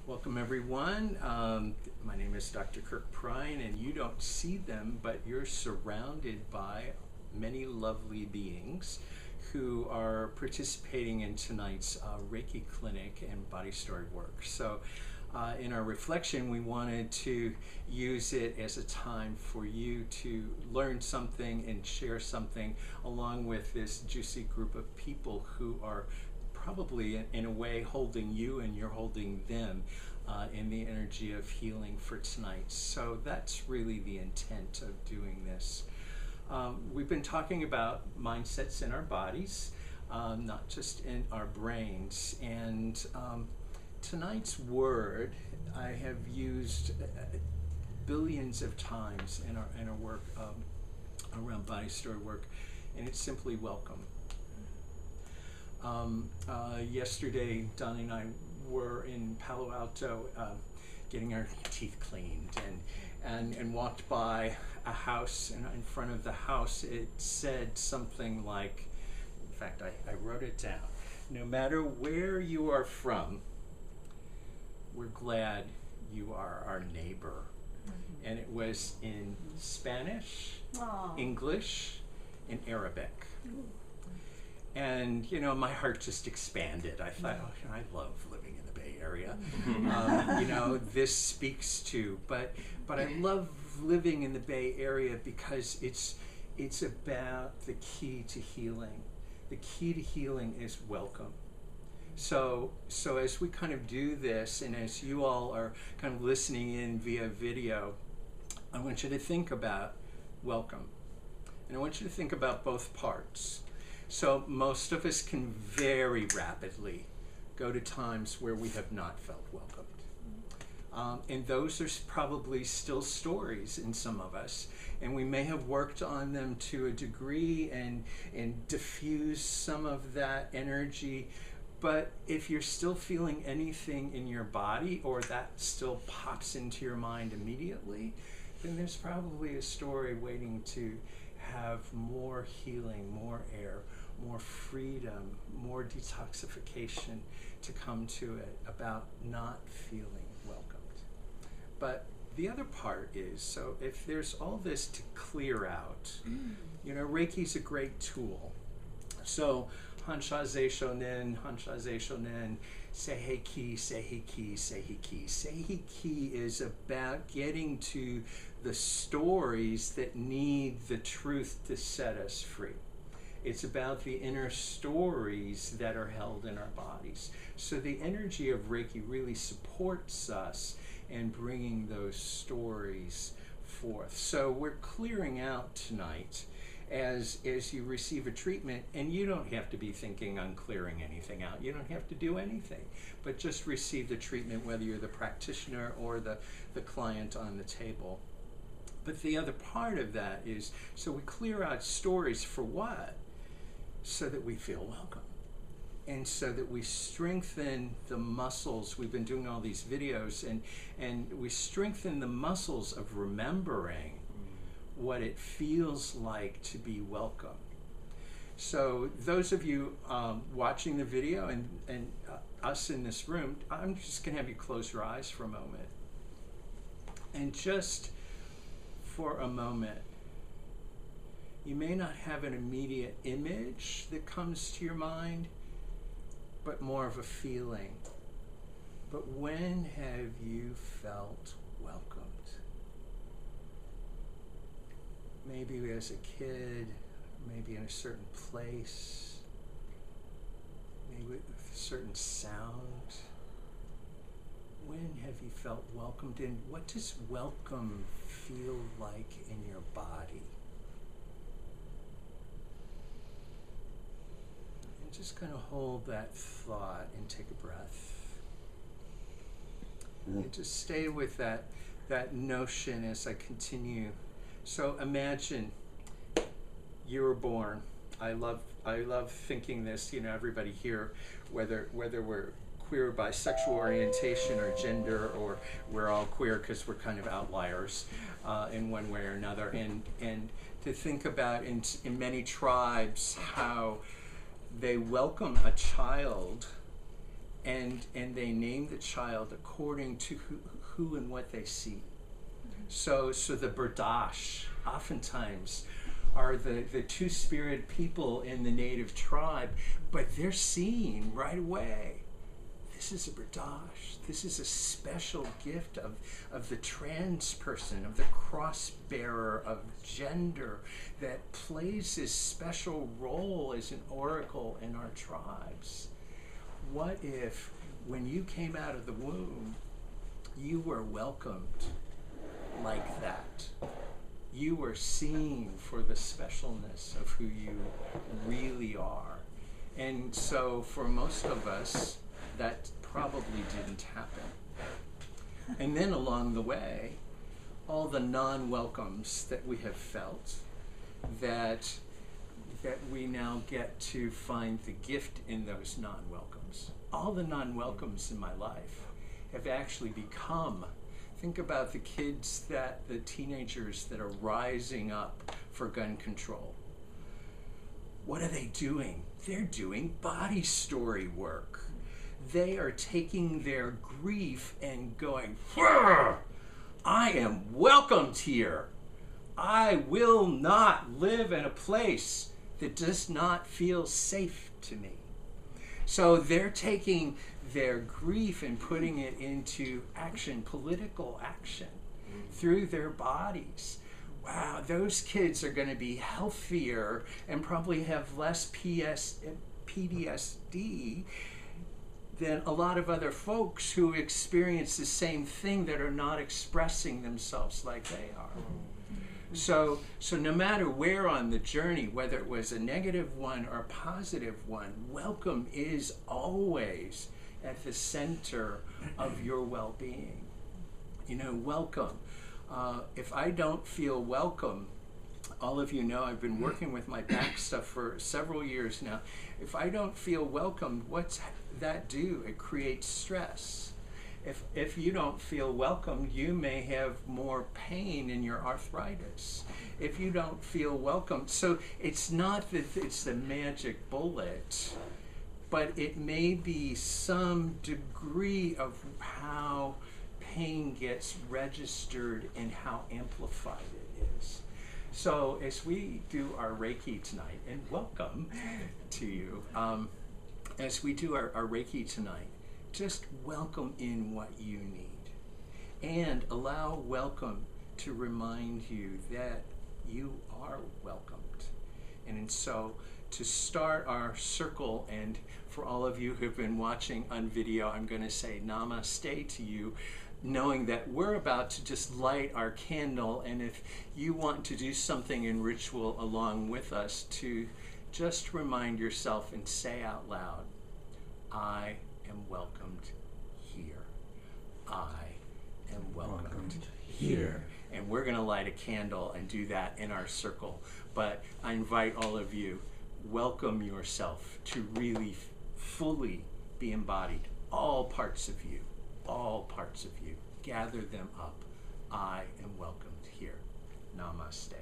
Welcome everyone. My name is Dr. Kirk Prine, and you don't see them, but you're surrounded by many lovely beings who are participating in tonight's Reiki Clinic and body story work. So in our reflection, we wanted to use it as a time for you to learn something and share something along with this juicy group of people who are probably in a way holding you and you're holding them in the energy of healing for tonight. So that's really the intent of doing this. We've been talking about mindsets in our bodies, not just in our brains. And tonight's word I have used billions of times in our work around body story work, and it's simply welcome. Yesterday, Donna and I were in Palo Alto getting our teeth cleaned and walked by a house, and in front of the house it said something like, in fact I wrote it down, no matter where you are from, we're glad you are our neighbor. Mm-hmm. And it was in Spanish, aww, English, and Arabic. Ooh. And, you know, my heart just expanded. I thought, oh, I love living in the Bay Area. You know, this speaks to, but I love living in the Bay Area because it's about the key to healing. The key to healing is welcome. So as we kind of do this, and as you all are kind of listening in via video, I want you to think about welcome. And I want you to think about both parts. So most of us can very rapidly go to times where we have not felt welcomed. And those are probably still stories in some of us. And we may have worked on them to a degree and diffuse some of that energy. But if you're still feeling anything in your body, or that still pops into your mind immediately, then there's probably a story waiting to have more healing, more air, more freedom, more detoxification to come to it about not feeling welcomed. But the other part is, so if there's all this to clear out, you know, Reiki's a great tool. So Hanshaze Shonen, Seiheki, Seiheki, Seiheki. Seiheki is about getting to the stories that need the truth to set us free. It's about the inner stories that are held in our bodies. So the energy of Reiki really supports us in bringing those stories forth. So we're clearing out tonight as you receive a treatment, and you don't have to be thinking on clearing anything out. You don't have to do anything, but just receive the treatment, whether you're the practitioner or the client on the table. But the other part of that is, so we clear out stories for what? So that we feel welcome. And so that we strengthen the muscles. We've been doing all these videos, and we strengthen the muscles of remembering what it feels like to be welcome. So those of you watching the video and us in this room, I'm just going to have you close your eyes for a moment. And just for a moment, you may not have an immediate image that comes to your mind, but more of a feeling. But when have you felt welcomed? Maybe as a kid, maybe in a certain place, maybe with a certain sound. When have you felt welcomed, and what does welcome feel like in your body? And just kind of hold that thought and take a breath. And just stay with that notion as I continue. So imagine you were born. I love thinking this, you know, everybody here, whether we're queer bisexual orientation or gender, or we're all queer because we're kind of outliers in one way or another, and to think about in many tribes how they welcome a child and they name the child according to who and what they see. So the Bardash oftentimes are the two-spirit people in the native tribe, but they're seeing right away, this is a Bardash. This is a special gift of the trans person, of the cross-bearer of gender that plays this special role as an oracle in our tribes. What if, when you came out of the womb, you were welcomed like that? You were seen for the specialness of who you really are. And so for most of us, that probably didn't happen. And then along the way, all the non-welcomes that we have felt, that we now get to find the gift in those non-welcomes. All the non-welcomes in my life have actually become, think about the kids, the teenagers that are rising up for gun control. What are they doing? They're doing body story work. They are taking their grief and going, I am welcomed here. I will not live in a place that does not feel safe to me. So they're taking their grief and putting it into action, political action, through their bodies. Wow, those kids are going to be healthier and probably have less PTSD than a lot of other folks who experience the same thing that are not expressing themselves like they are. So no matter where on the journey, whether it was a negative one or a positive one, welcome is always at the center of your well-being. You know, welcome. If I don't feel welcome, all of you know I've been working with my back stuff for several years now. If I don't feel welcomed, what's that do? It creates stress. If you don't feel welcome, you may have more pain in your arthritis. If you don't feel welcome, so it's not that it's the magic bullet, but it may be some degree of how pain gets registered and how amplified it is. So as we do our Reiki tonight, and welcome to you, as we do our Reiki tonight, just welcome in what you need. And allow welcome to remind you that you are welcomed. And so to start our circle, and for all of you who've been watching on video, I'm going to say namaste to you, knowing that we're about to just light our candle, and if you want to do something in ritual along with us, to just remind yourself and say out loud, I am welcomed here. I am welcomed here. And we're going to light a candle and do that in our circle. But I invite all of you, welcome yourself to really fully be embodied. All parts of you, all parts of you. Gather them up. I am welcomed here. Namaste.